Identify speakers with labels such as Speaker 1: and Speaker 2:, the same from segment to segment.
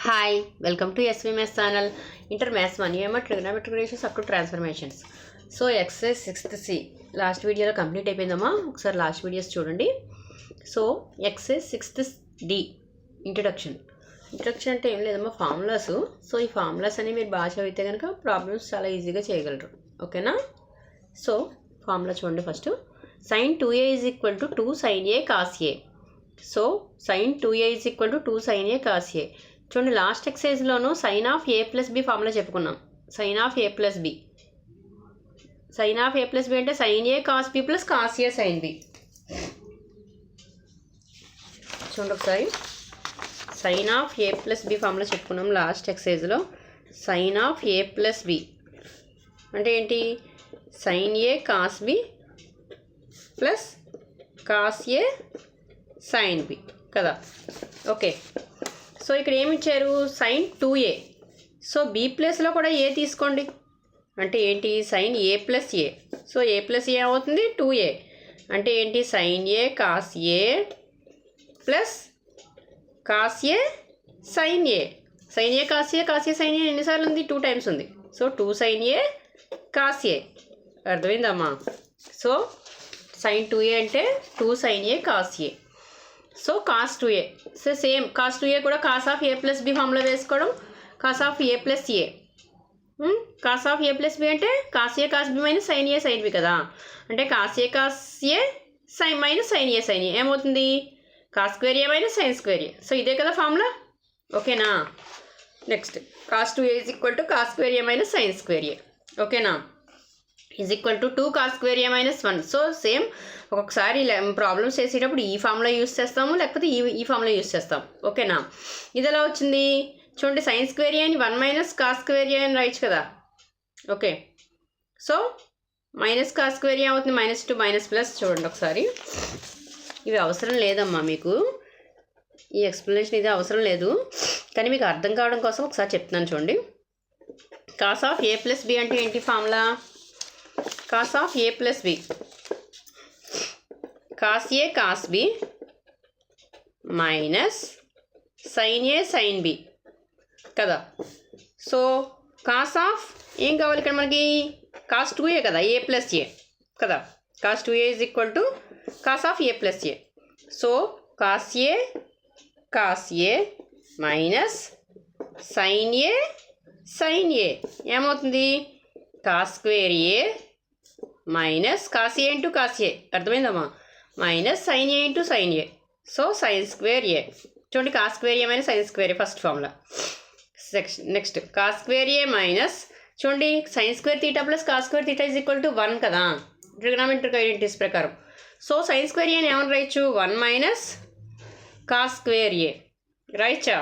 Speaker 1: Hi welcome to SV maths channel. Inter maths 1 ఏమో trigonometric ratios up to transformations. So exercise 6th C last వీడియోలో complete అయిపోయిందమ్మా. ఒకసారి last videos చూడండి. So exercise 6th D introduction అంటే ఏం లేదమ్మా, formulas. So ఈ formulas అనేవి మీరు బాగా చదివితే కనుక ప్రాబ్లమ్స్ చాలా ఈజీగా చేయగలరు. ఓకేనా? సో ఫార్ములా చూడండి. First sin 2a is equal to 2 sin a cos a. So sin 2a is equal to 2 sin a cos a. చూడండి, లాస్ట్ ఎక్సైజ్లోనూ sine of A plus B formula చెప్పుకున్నాం. Sine of A plus B అంటే sine A cos B plus cos A sign B. చూడండి ఒకసారి, sine of A plus B formula చెప్పుకున్నాం last ఎక్సైజ్లో. Sine of A plus B అంటే ఏంటి? Sine A cos B plus cos A sign B కదా. Okay, so ఇక్కడ ఏమి ఇచ్చారు? Sign 2a. సో బి ప్లస్లో కూడా ఏ తీసుకోండి. అంటే ఏంటి? Sine A plus A. So A plus A అవుతుంది 2a. అంటే ఏంటి? Sine A cos A plus cos A sine A. Sine A cos A sine A ఎన్నిసార్లు ఉంది? 2 టైమ్స్ ఉంది. So 2 sine A cos A. అర్థమైందమ్మా? సో సైన్ 2a అంటే 2 sine A cos A. So cos 2a. So same cos 2a కూడా cos of A plus B formula వేసుకోవడం. Cos of A plus A. Cos of A plus B అంటే cos A cos B minus sign A sign B కదా. అంటే cos A cos A sine minus sign A ఏమవుతుంది? Cos square A minus sine square A. So ఇదే కదా formula. ఓకేనా? Next cos 2a is equal to cos square A minus sine square A. ఓకేనా? Is equal to 2 cos square A minus 1. So same ఒక్కొక్కసారి problems చేసేటప్పుడు ఈ formula use చేస్తాము, లేకపోతే ఈ ఫార్ములా యూస్ చేస్తాం. ఓకేనా? ఇది ఎలా వచ్చింది? చూడండి, సైన్ స్క్వేర్ ఏ అని 1 మైనస్ కాస్ స్క్వేర్ ఏ అని రాయొచ్చు కదా. Okay, so minus cos square A అవుతుంది -2 మైనస్ ప్లస్. చూడండి ఒకసారి, ఇవి అవసరం లేదమ్మా మీకు, ఈ ఎక్స్ప్లెనేషన్ ఇది అవసరం లేదు, కానీ మీకు అర్థం కావడం కోసం ఒకసారి చెప్తున్నాను చూడండి. Cos of A plus B అంటే ఏంటి formula? Cos of A plus B cos A cos B minus sign A sign B కదా. సో కాస్ ఆఫ్ ఏం కావాలి ఇక్కడ మనకి? కాస్ 2a కదా, ఏ ప్లస్ ఏ కదా. Cos 2a is equal to cos of A plus A. So cos A minus sign A ఏమవుతుంది? Cos square A minus cos A into cos A. అర్థమైందమ్మా? Minus sign A into sine A. So sine square A. చూడండి, cos square A minus sine square A first formula. Next cos square A minus, చూడండి, sine square theta plus cos square theta is equal to 1 కదా trigonometric identities ప్రకారం. So sine square ఏని ఏమని రాయొచ్చు? 1 minus cos square A రాయొచ్చా?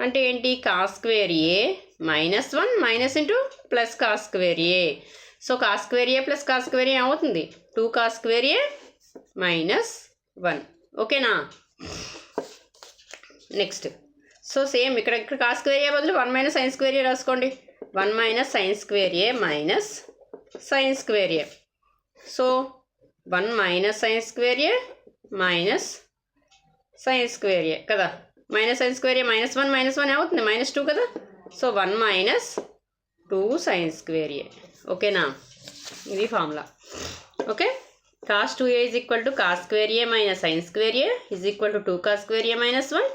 Speaker 1: అంటే ఏంటి? Cos square A minus 1 minus into plus cos square A. So cos square A plus cos square A ఏమవుతుంది? 2 cos square A minus 1. ఓకేనా? Next so same ఇక్కడ cos square A బదులు 1 minus sine square A రాసుకోండి. 1 minus sine square A minus sine square A. So 1 minus sine square A minus sine square ఏ కదా. Minus sine square A minus 1 ఏమవుతుంది? -2 కదా. So 1 minus 2 sign square A. ఓకేనా? ఇది formula. Okay, cos 2a is equal to cos square A minus sine square A is equal to 2 cos square A minus 1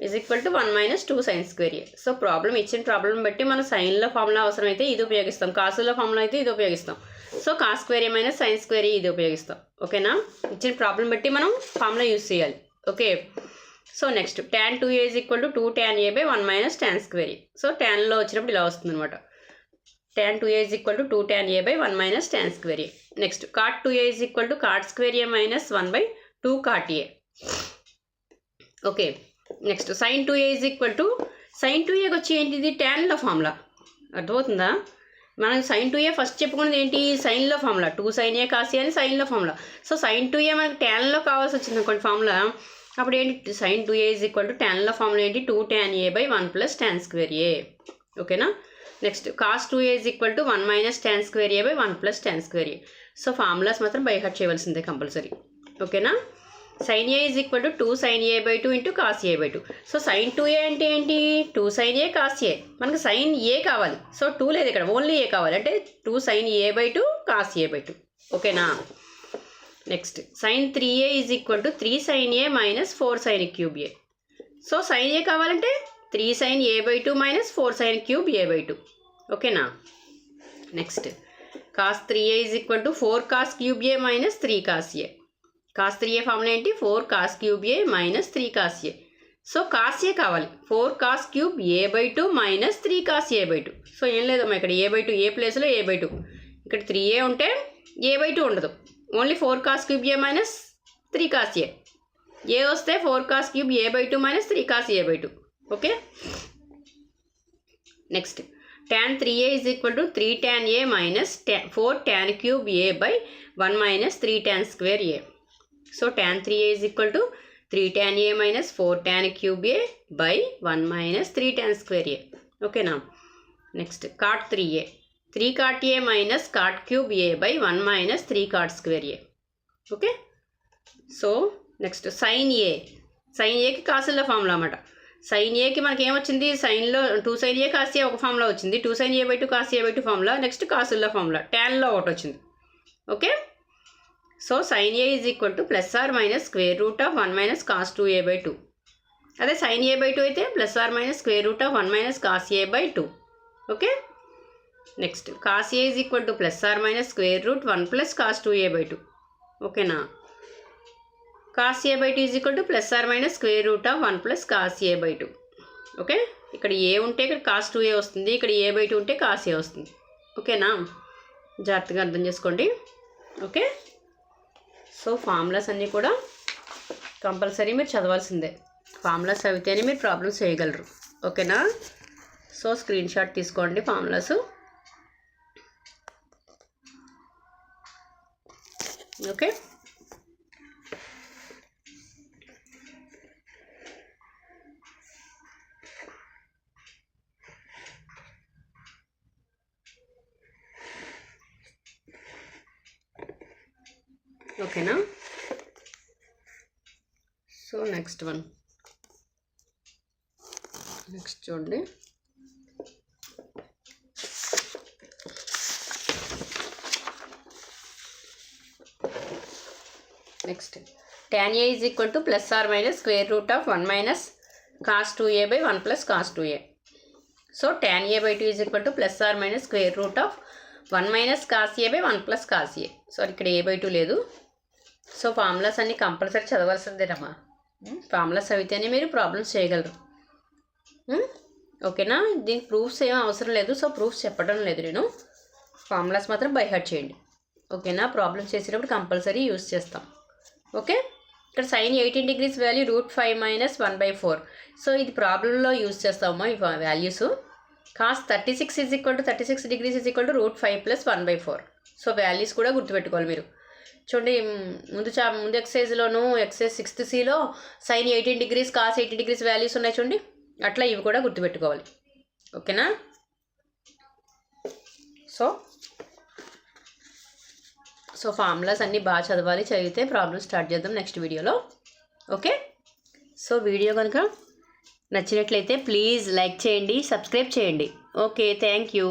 Speaker 1: is equal to 1 minus 2 sign square A. So problem ఇచ్చిన problem బట్టి మనం సైన్లో formula అవసరమైతే ఇది ఉపయోగిస్తాం, కాసులో formula అయితే ఇది ఉపయోగిస్తాం. So cos square A minus sine square A ఇది ఉపయోగిస్తాం. ఓకేనా? ఇచ్చిన ప్రాబ్లం బట్టి మనం ఫార్ములా యూజ్ చేయాలి. Okay, so next tan 2a is equal to 2 tan a by 1 minus tan square A. So ట్యాన్లో వచ్చినప్పుడు ఇలా వస్తుంది అనమాట. tan 2a is equal to 2 tan a by 1 minus tan square A. Next cot 2a is equal to cot square A minus 1 by 2 cot a. Okay, next sin 2a is equal to sin 2a వచ్చి ఏంటిది? ట్యాన్లో formula. అర్థమవుతుందా? మనకి sin 2a first చెప్పుకున్నది ఏంటి? సైన్లో formula. 2 sin a cos A అని సైన్లో ఫార్ములా. సో sin 2a మనకి ట్యాన్లో కావాల్సి వచ్చింది అనుకోండి ఫార్ములా. అప్పుడు ఏంటి? sin 2a is equal to ట్యాన్లో ఫార్ములా ఏంటి? 2 tan a by 1 plus tan square A. ఓకేనా? Next cos 2a is equal to 1 minus tan square A by 1 plus tan square A. So formulas మాత్రం by heart చేయవలసిందే compulsory. ఓకేనా? sin a is equal to 2 sin a by 2 into కాస్ a by 2. So sin 2a అంటే ఏంటి? 2 sin a cos a. మనకు sin a కావాలి. So 2 లేదు ఇక్కడ, ఓన్లీ a కావాలి. అంటే 2 sin a by 2 cos a by 2. ఓకేనా? Next sin 3a is equal to 3 sin a minus 4 sin cube a. So sin a కావాలంటే 3 sin a by 2 minus 4 sin cube a by 2. ఓకేనా? Next cos 3a is equal to 4 cos cube a minus 3 cos a. cos 3a formula ఏంటి? 4 cos cube a minus 3 cos a. So cos a కావాలి. 4 cos cube a by 2 minus 3 cos a by 2. So ఏం లేదమ్మా, ఇక్కడ a by 2, ఏ ప్లేస్లో a by 2. ఇక్కడ 3a ఉంటే a by 2 ఉండదు, only 4 cos cube a minus 3 cos a. a వస్తే 4 cos cube a by 2 minus 3 cos a by 2. Okay. Next tan 3a is equal to 3 tan a minus 4 tan cube a by 1 minus 3 tan square a. So tan 3a is equal to 3 tan a minus 4 tan cube a by 1 minus 3 tan square a. ఓకేనా? Next cot 3a, 3 cot a minus cot cube a by 1 minus 3 cot square a. Okay. So next sin a, sin aకి కాసుల formula అన్నమాట. sin aకి మనకి ఏమొచ్చింది? సైన్లో 2 sin a cos a ఒక formula వచ్చింది, 2 sin a by 2 cos a by 2 formula. Next కాసుల ఫార్ములా ట్యాన్లో ఒకటి వచ్చింది. Okay. So sin a is equal to plus or minus square root of 1 minus cos 2a by 2. అదే sin a by 2 అయితే plus or minus square root of 1 minus cos a by 2. Okay. Next cos a is equal to plus or minus square root 1 plus cos 2a by 2. ఓకేనా? Cos a by 2 is equal to plus or minus square root of 1 plus cos a by 2. Okay. ఇక్కడ a ఉంటే ఇక్కడ cos 2a వస్తుంది, ఇక్కడ a by 2 ఉంటే cos a వస్తుంది. ఓకేనా? జాగ్రత్తగా అర్థం చేసుకోండి. ఓకే. సో ఫార్ములాస్ అన్నీ కూడా కంపల్సరీ మీరు చదవాల్సిందే. ఫార్ములాస్ చదివితేనే మీరు ప్రాబ్లమ్స్ చేయగలరు. ఓకేనా? సో స్క్రీన్ షాట్ తీసుకోండి ఫార్ములాస్. ఓకే. ఓకేనా? సో నెక్స్ట్ చూడండి. Next tan a is equal to plus or minus square root of 1 minus cos 2a by 1 plus cos 2a. So tan a by 2 is equal to plus or minus square root of 1 minus cos a by 1 plus cos a. So ఇక్కడ a by 2 లేదు. So formulas అన్నీ compulsory చదవాల్సిందేనమ్మా. Formulas చదివితేనే మీరు problems చేయగలరు. ఓకేనా? దీనికి proofs ఏం అవసరం లేదు. సో ప్రూఫ్స్ చెప్పడం లేదు నేను, ఫార్ములాస్ మాత్రం బై హార్ట్ చేయండి. ఓకేనా? ప్రాబ్లమ్స్ చేసేటప్పుడు కంపల్సరీ యూస్ చేస్తాం. ఓకే. ఇక్కడ sin 18 degrees value √5 minus 1/4. So ఇది ప్రాబ్లంలో యూస్ చేస్తామమ్మా ఈ values. cos 36 is equal to 36 degrees is equal to √5 plus 1/4. So values కూడా గుర్తుపెట్టుకోవాలి మీరు. చూడండి, ముందు ఎక్సైజ్లోను ఎక్సైజ్ 6th Cలో sin 18 degrees cos 80 degrees values ఉన్నాయి చూడండి, అట్లా ఇవి కూడా గుర్తుపెట్టుకోవాలి. ఓకేనా? సో ఫార్ములాస్ అన్నీ బాగా చదవాలి. చదివితే ప్రాబ్లమ్ స్టార్ట్ చేద్దాం నెక్స్ట్ వీడియోలో. ఓకే. సో వీడియో కనుక నచ్చినట్లయితే ప్లీజ్ లైక్ చేయండి, సబ్స్క్రైబ్ చేయండి. Okay, thank you.